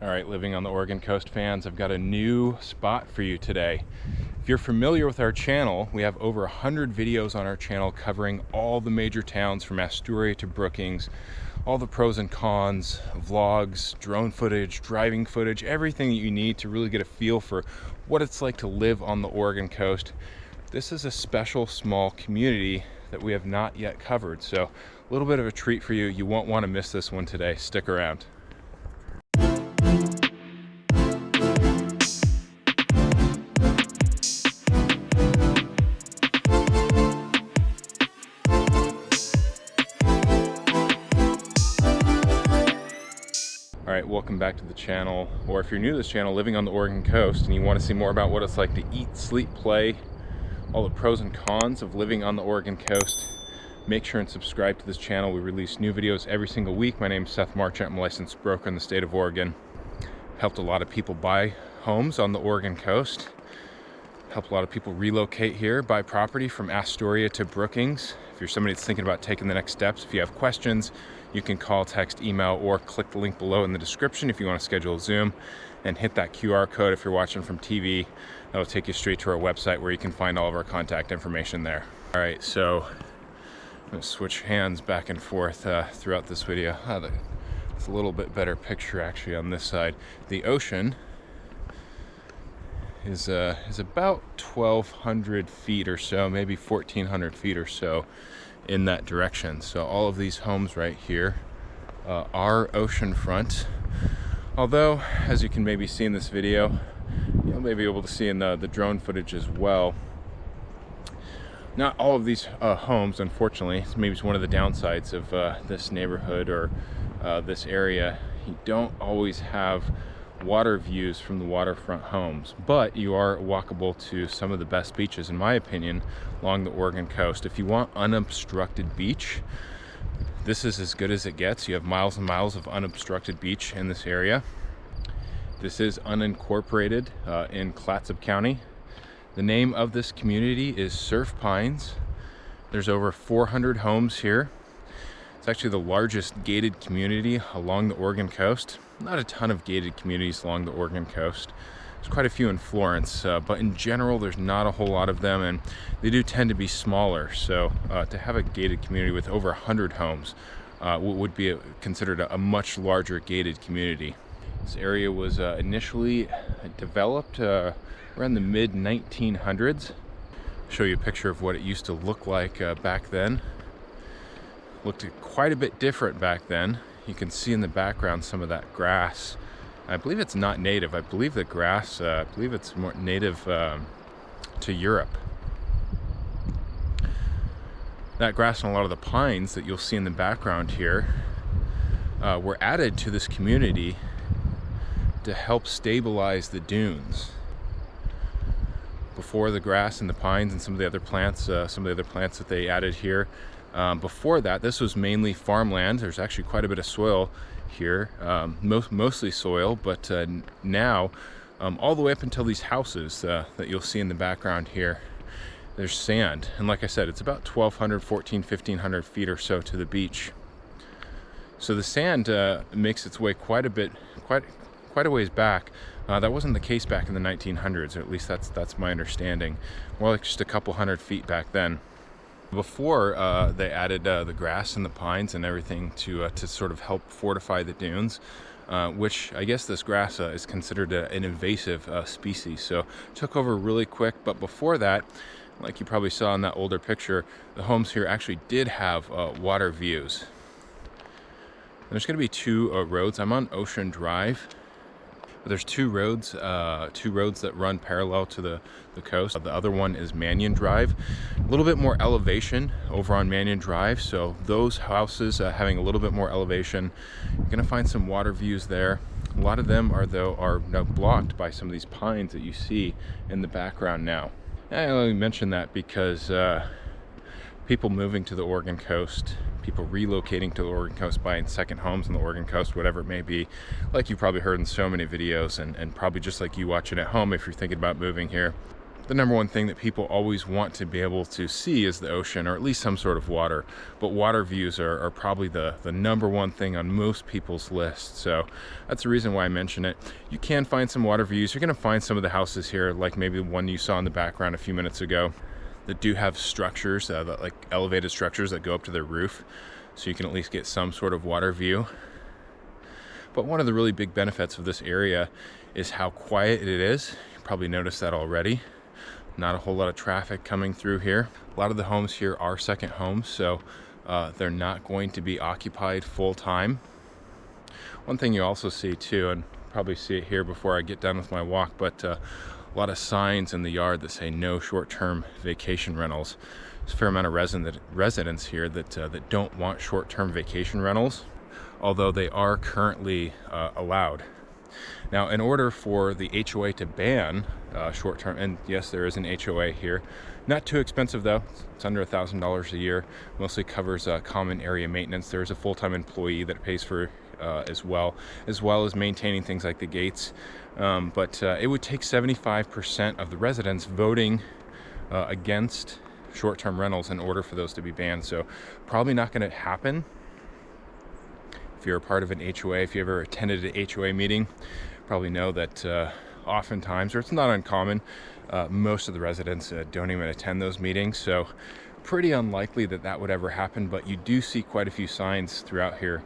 All right, Living on the Oregon Coast fans, I've got a new spot for you today. If you're familiar with our channel, we have over 100 videos on our channel covering all the major towns from Astoria to Brookings, all the pros and cons, vlogs, drone footage, driving footage, everything that you need to really get a feel for what it's like to live on the Oregon coast. This is a special small community that we have not yet covered, so a little bit of a treat for you. You won't want to miss this one today. Stick around. All right, welcome back to the channel, or if you're new to this channel, Living on the Oregon Coast, and you want to see more about what it's like to eat, sleep, play, all the pros and cons of living on the Oregon Coast, make sure and subscribe to this channel. We release new videos every single week. My name is Seth Marchant. I'm a licensed broker in the state of Oregon. Helped a lot of people buy homes on the Oregon Coast. Helped a lot of people relocate here, buy property from Astoria to Brookings. If you're somebody that's thinking about taking the next steps, if you have questions, you can call, text, email, or click the link below in the description if you want to schedule a Zoom, and hit that QR code if you're watching from TV. That'll take you straight to our website where you can find all of our contact information there. All right, so I'm going to switch hands back and forth throughout this video. It's a little bit better picture actually on this side. The ocean is about 1,200 feet or so, maybe 1,400 feet or so in that direction. So all of these homes right here are oceanfront. Although, as you can maybe see in this video, you'll maybe be able to see in the drone footage as well, not all of these homes, unfortunately. Maybe it's one of the downsides of this neighborhood or this area. You don't always have water views from the waterfront homes, but you are walkable to some of the best beaches, in my opinion, along the Oregon coast. If you want unobstructed beach, this is as good as it gets. You have miles and miles of unobstructed beach in this area. This is unincorporated in Clatsop County. The name of this community is Surf Pines. There's over 400 homes here. It's actually the largest gated community along the Oregon coast. Not a ton of gated communities along the Oregon coast. There's quite a few in Florence, but in general, there's not a whole lot of them, and they do tend to be smaller. So to have a gated community with over 100 homes would be considered a much larger gated community. This area was initially developed around the mid-1900s. I'll show you a picture of what it used to look like back then. Looked quite a bit different back then. You can see in the background some of that grass. I believe it's not native. I believe the grass, I believe it's more native to Europe. That grass and a lot of the pines that you'll see in the background here were added to this community to help stabilize the dunes. Before, the grass and the pines and some of the other plants that they added here, before that, this was mainly farmland. There's actually quite a bit of soil here, mostly soil, but now all the way up until these houses that you'll see in the background here, there's sand. And like I said, it's about 1,200, 1,500 feet or so to the beach. So the sand makes its way quite a ways back. That wasn't the case back in the 1900s, or at least that's my understanding. More like just a couple hundred feet back then. Before they added the grass and the pines and everything to sort of help fortify the dunes, which I guess this grass is considered an invasive species, so took over really quick. But before that, like you probably saw in that older picture, the homes here actually did have water views. There's going to be two roads. I'm on Ocean Drive. There's two roads that run parallel to the coast. The other one is Mannion Drive. A little bit more elevation over on Mannion Drive, so those houses having a little bit more elevation, you're going to find some water views there. A lot of them are now blocked by some of these pines that you see in the background now. And I only mention that because people moving to the Oregon coast, people relocating to the Oregon coast, buying second homes on the Oregon coast, whatever it may be, like you've probably heard in so many videos, and probably just like you watching at home if you're thinking about moving here, the number one thing that people always want to be able to see is the ocean, or at least some sort of water. But water views are probably the number one thing on most people's list. So that's the reason why I mention it. You can find some water views. You're going to find some of the houses here, like maybe the one you saw in the background a few minutes ago, that do have structures, like elevated structures that go up to their roof. So you can at least get some sort of water view. But one of the really big benefits of this area is how quiet it is. You probably noticed that already. Not a whole lot of traffic coming through here. A lot of the homes here are second homes, so they're not going to be occupied full time. One thing you also see too, and probably see it here before I get done with my walk, but a lot of signs in the yard that say no short-term vacation rentals. There's a fair amount of residents here that don't want short-term vacation rentals, although they are currently allowed. Now, in order for the HOA to ban short-term, and yes, there is an HOA here, not too expensive though, it's under $1,000 a year, mostly covers common area maintenance. There's a full-time employee that pays for as well as maintaining things like the gates. But it would take 75% of the residents voting against short-term rentals in order for those to be banned. So probably not going to happen. If you're a part of an HOA, if you ever attended an HOA meeting, probably know that oftentimes, or it's not uncommon, most of the residents don't even attend those meetings. So pretty unlikely that that would ever happen, but you do see quite a few signs throughout here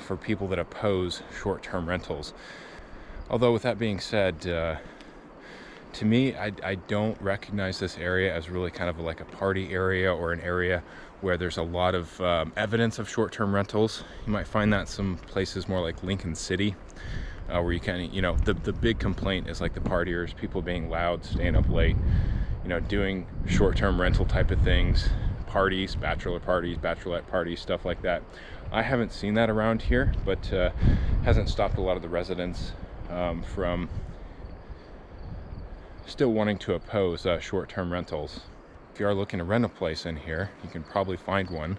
for people that oppose short-term rentals. Although with that being said, to me, I don't recognize this area as really kind of like a party area or an area where there's a lot of evidence of short-term rentals. You might find that some places more like Lincoln City, where you can, the big complaint is like the partiers, people being loud, staying up late, doing short-term rental type of things, parties, bachelor parties, bachelorette parties, stuff like that. I haven't seen that around here, but hasn't stopped a lot of the residents from still wanting to oppose short-term rentals. If you are looking to rent a place in here, you can probably find one.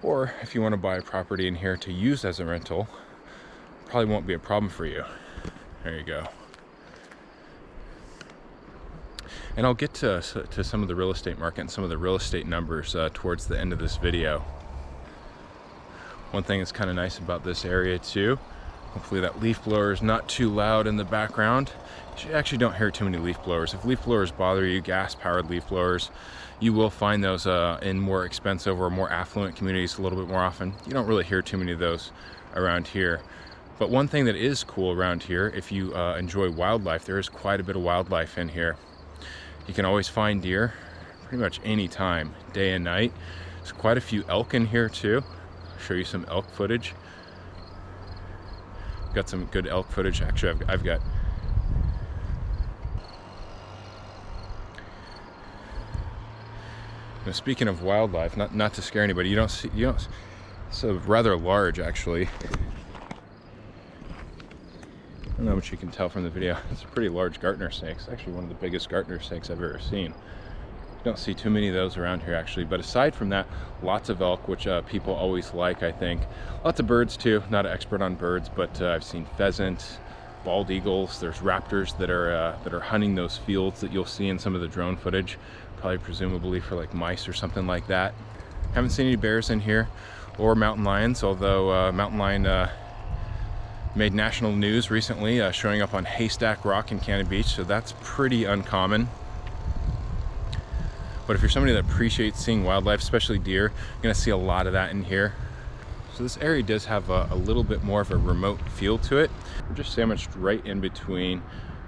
Or if you want to buy a property in here to use as a rental, probably won't be a problem for you. There you go. And I'll get to some of the real estate market and some of the real estate numbers towards the end of this video. One thing that's kind of nice about this area too, hopefully that leaf blower is not too loud in the background. You actually don't hear too many leaf blowers. If leaf blowers bother you, gas-powered leaf blowers, you will find those in more expensive or more affluent communities a little bit more often. You don't really hear too many of those around here. But one thing that is cool around here, if you enjoy wildlife, there is quite a bit of wildlife in here. You can always find deer pretty much any time, day and night. There's quite a few elk in here too. I'll show you some elk footage. Got some good elk footage. Actually, I've got now, speaking of wildlife, not to scare anybody, you don't. It's a rather large, actually. I don't know what you can tell from the video. It's a pretty large Gartner snake. It's actually one of the biggest Gartner snakes I've ever seen. You don't see too many of those around here, actually. But aside from that, lots of elk, which people always like, I think. Lots of birds too. Not an expert on birds, but I've seen pheasant, bald eagles. There's raptors that are hunting those fields that you'll see in some of the drone footage. Probably presumably for like mice or something like that. Haven't seen any bears in here or mountain lions, although mountain lion made national news recently, showing up on Haystack Rock in Cannon Beach, so that's pretty uncommon. But if you're somebody that appreciates seeing wildlife, especially deer, you're gonna see a lot of that in here. So this area does have a little bit more of a remote feel to it. We're just sandwiched right in between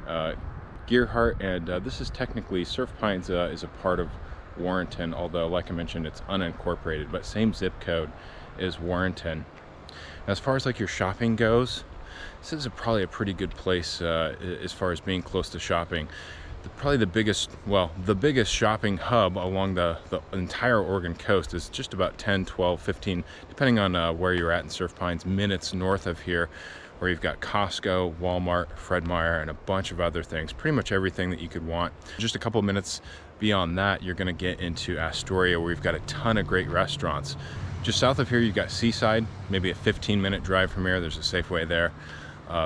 Gearhart and this is technically, Surf Pines is a part of Warrenton, although like I mentioned, it's unincorporated, but same zip code is Warrenton. Now, as far as like your shopping goes, this is probably a pretty good place as far as being close to shopping. Probably the biggest shopping hub along the entire Oregon coast is just about 10, 12, 15, depending on where you're at in Surf Pines, minutes north of here, where you've got Costco, Walmart, Fred Meyer, and a bunch of other things, pretty much everything that you could want. Just a couple minutes beyond that, you're gonna get into Astoria, where we've got a ton of great restaurants. Just south of here, you've got Seaside, maybe a 15-minute drive from here. There's a Safeway there.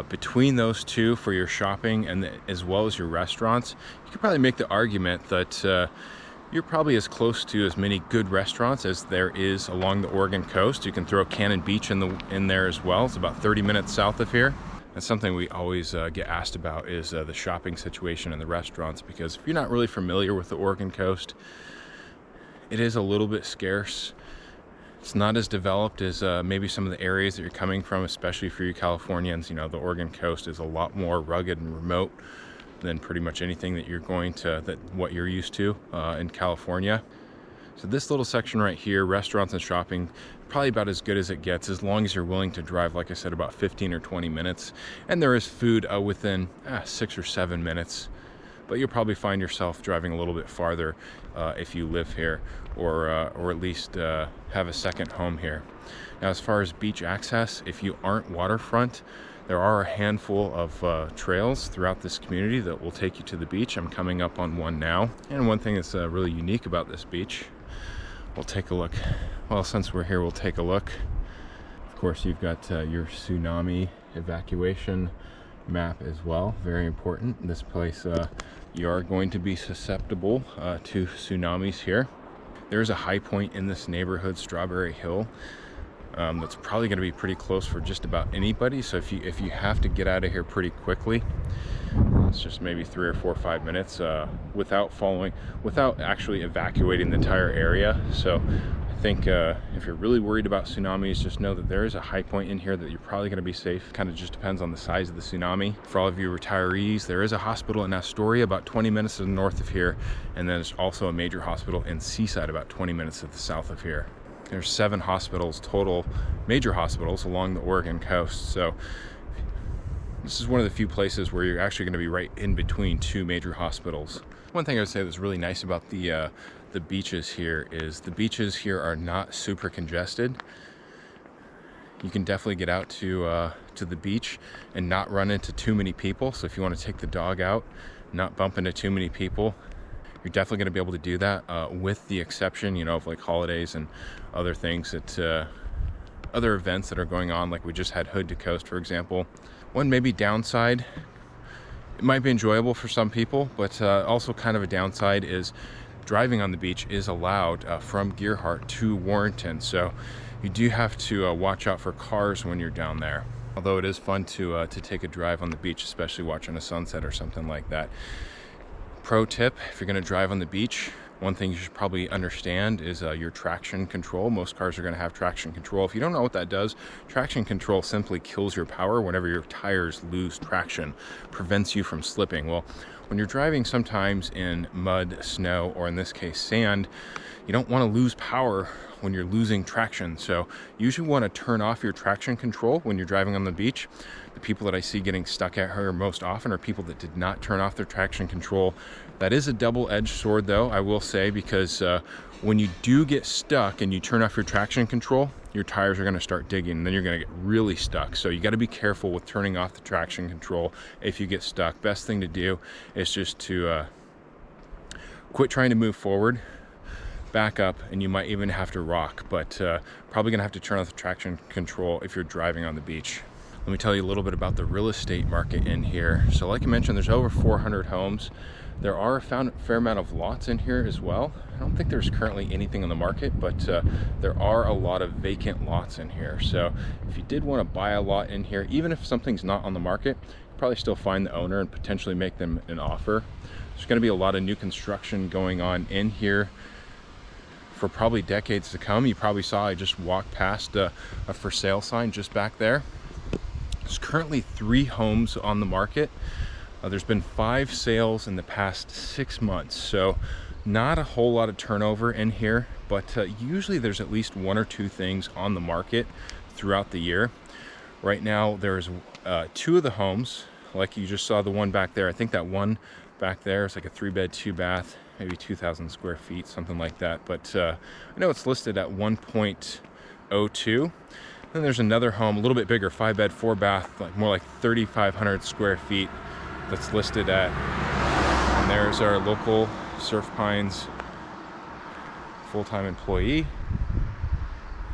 Between those two for your shopping and as well as your restaurants, you could probably make the argument that you're probably as close to as many good restaurants as there is along the Oregon coast. You can throw Cannon Beach in there as well. It's about 30 minutes south of here. That's something we always get asked about, is the shopping situation and the restaurants, because if you're not really familiar with the Oregon coast, it is a little bit scarce. It's not as developed as maybe some of the areas that you're coming from, especially for you Californians. You know, the Oregon coast is a lot more rugged and remote than pretty much anything that what you're used to in California. So this little section right here, restaurants and shopping, probably about as good as it gets, as long as you're willing to drive, like I said, about 15 or 20 minutes. And there is food within 6 or 7 minutes. But you'll probably find yourself driving a little bit farther if you live here, or at least have a second home here. Now, as far as beach access, if you aren't waterfront, there are a handful of trails throughout this community that will take you to the beach. I'm coming up on one now. And one thing that's really unique about this beach, we'll take a look. Well, since we're here, we'll take a look. Of course, you've got your tsunami evacuation map as well. Very important. In this place, you are going to be susceptible to tsunamis here. There's a high point in this neighborhood, Strawberry Hill, that's probably going to be pretty close for just about anybody. So if you have to get out of here pretty quickly, it's just maybe 3 or 4 or 5 minutes without actually evacuating the entire area. So I think if you're really worried about tsunamis, just know that there is a high point in here that you're probably going to be safe. Kind of just depends on the size of the tsunami. For all of you retirees, there is a hospital in Astoria about 20 minutes to the north of here, and then there's also a major hospital in Seaside about 20 minutes to the south of here. There's 7 hospitals total, major hospitals along the Oregon coast. So this is one of the few places where you're actually going to be right in between 2 major hospitals. One thing I would say that's really nice about the beaches here is the beaches here are not super congested. You can definitely get out to the beach and not run into too many people. So if you want to take the dog out, not bump into too many people, you're definitely going to be able to do that, with the exception, you know, of like holidays and other things that other events that are going on, like we just had Hood to Coast, for example. One maybe downside, it might be enjoyable for some people, but also kind of a downside is driving on the beach is allowed from Gearhart to Warrenton. So you do have to watch out for cars when you're down there. Although it is fun to take a drive on the beach, especially watching a sunset or something like that. Pro tip, if you're going to drive on the beach, one thing you should probably understand is your traction control. Most cars are going to have traction control. If you don't know what that does, traction control simply kills your power whenever your tires lose traction, prevents you from slipping. Well, when you're driving sometimes in mud, snow, or in this case sand, you don't want to lose power when you're losing traction. So you usually want to turn off your traction control when you're driving on the beach. The people that I see getting stuck at her most often are people that did not turn off their traction control. That is a double-edged sword, though, I will say, because when you do get stuck and you turn off your traction control, your tires are going to start digging, and then you're going to get really stuck. So you got to be careful with turning off the traction control if you get stuck. Best thing to do is just to quit trying to move forward, back up, and you might even have to rock, but probably gonna have to turn off the traction control if you're driving on the beach. Let me tell you a little bit about the real estate market in here. So like I mentioned, there's over 400 homes. There are a fair amount of lots in here as well. I don't think there's currently anything on the market, but there are a lot of vacant lots in here. So if you did want to buy a lot in here, even if something's not on the market, you probably still find the owner and potentially make them an offer. There's going to be a lot of new construction going on in here for probably decades to come. You probably saw I just walked past a for sale sign just back there. There's currently 3 homes on the market. There's been 5 sales in the past 6 months, so not a whole lot of turnover in here, but usually there's at least 1 or 2 things on the market throughout the year. Right now there's 2 of the homes, like you just saw the one back there. I think that one back there is like a 3-bed, 2-bath, maybe 2,000 square feet, something like that. But I know it's listed at 1.02. Then there's another home, a little bit bigger, 5-bed, 4-bath, like more like 3,500 square feet, that's listed at. And there's our local Surf Pines full-time employee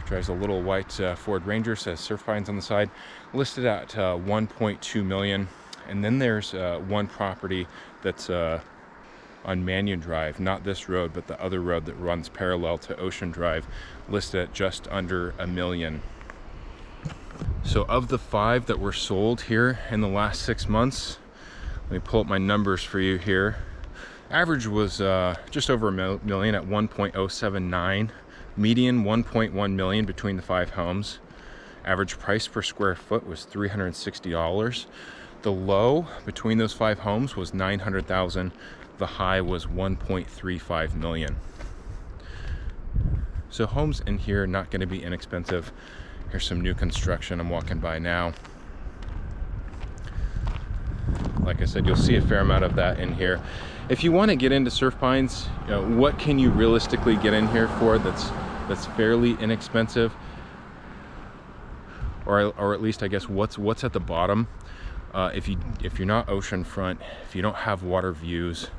Drives a little white Ford Ranger, says Surf Pines on the side, listed at 1.2 million. And then there's one property that's on Mannion Drive, not this road, but the other road that runs parallel to Ocean Drive, listed at just under $1 million. So of the 5 that were sold here in the last 6 months, let me pull up my numbers for you here. Average was just over $1 million at 1.079. Median 1.1 million between the 5 homes. Average price per square foot was $360. The low between those 5 homes was $900,000. The high was $1.35 million. So homes in here not going to be inexpensive. Here's some new construction I'm walking by now. Like I said, you'll see a fair amount of that in here. If you want to get into Surf Pines, you know, what can you realistically get in here for that's fairly inexpensive? Or at least I guess what's at the bottom? If you're not oceanfront, if you don't have water views,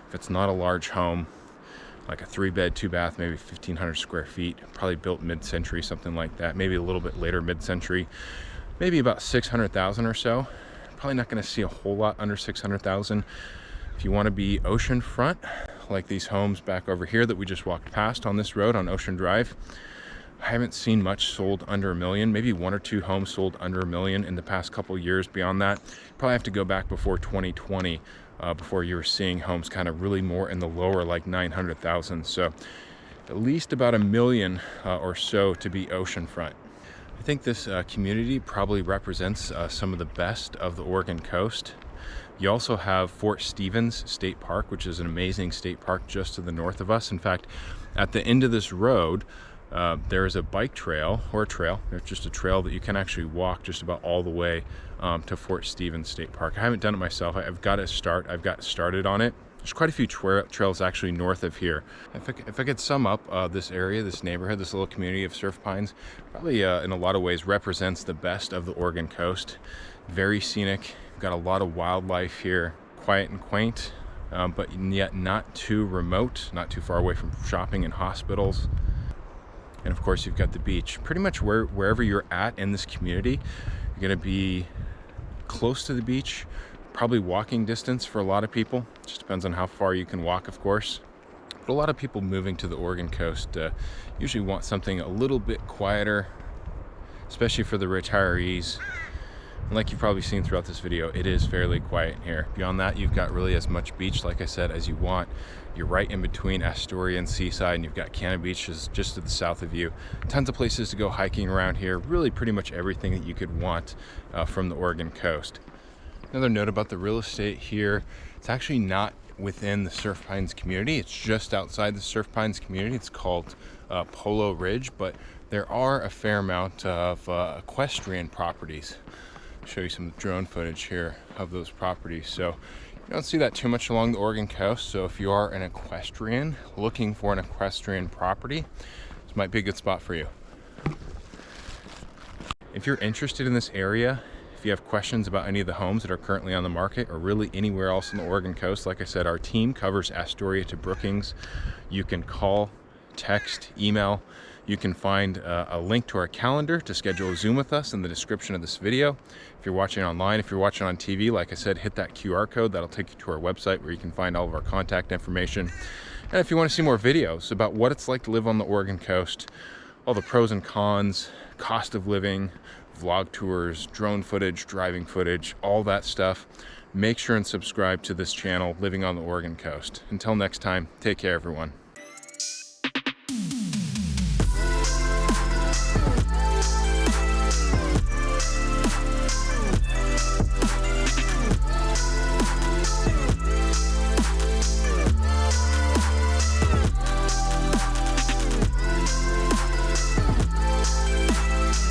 if it's not a large home, like a 3-bed, 2-bath, maybe 1,500 square feet, probably built mid-century, something like that, maybe a little bit later mid-century, maybe about 600,000 or so. Probably not going to see a whole lot under 600,000. If you want to be oceanfront, like these homes back over here that we just walked past on this road on Ocean Drive, I haven't seen much sold under $1 million. Maybe 1 or 2 homes sold under $1 million in the past couple years. Beyond that, probably have to go back before 2020 before you were seeing homes kind of really more in the lower, like 900,000. So at least about $1 million or so to be oceanfront. I think this community probably represents some of the best of the Oregon coast. You also have Fort Stevens State Park, which is an amazing state park just to the north of us. In fact, at the end of this road, there is a bike trail, or a trail. There's just a trail that you can actually walk just about all the way to Fort Stevens State Park. I haven't done it myself. I've got started on it. There's quite a few trails actually north of here. If I could sum up this area, this neighborhood, this little community of Surf Pines, probably in a lot of ways represents the best of the Oregon coast. Very scenic. We've got a lot of wildlife here. Quiet and quaint, but yet not too remote, not too far away from shopping and hospitals. And of course, you've got the beach. Pretty much wherever you're at in this community, you're going to be close to the beach, probably walking distance for a lot of people. Just depends on how far you can walk, of course. But a lot of people moving to the Oregon coast usually want something a little bit quieter, especially for the retirees. And like you've probably seen throughout this video, it is fairly quiet here. Beyond that, you've got really as much beach, like I said, as you want. You're right in between Astoria and Seaside, and you've got Cannon Beach just to the south of you. Tons of places to go hiking around here. Really pretty much everything that you could want from the Oregon coast. Another note about the real estate here, it's actually not within the Surf Pines community. It's just outside the Surf Pines community. It's called Polo Ridge, but there are a fair amount of equestrian properties. I'll show you some drone footage here of those properties. So you don't see that too much along the Oregon coast. So if you are an equestrian looking for an equestrian property, this might be a good spot for you. If you're interested in this area, if you have questions about any of the homes that are currently on the market or really anywhere else on the Oregon coast, like I said, our team covers Astoria to Brookings. You can call, text, email. You can find a link to our calendar to schedule a Zoom with us in the description of this video. If you're watching online, if you're watching on TV, like I said, hit that QR code. That'll take you to our website where you can find all of our contact information. And if you want to see more videos about what it's like to live on the Oregon coast, all the pros and cons, cost of living, vlog tours, drone footage, driving footage, all that stuff, make sure and subscribe to this channel, Living on the Oregon Coast. Until next time, take care, everyone.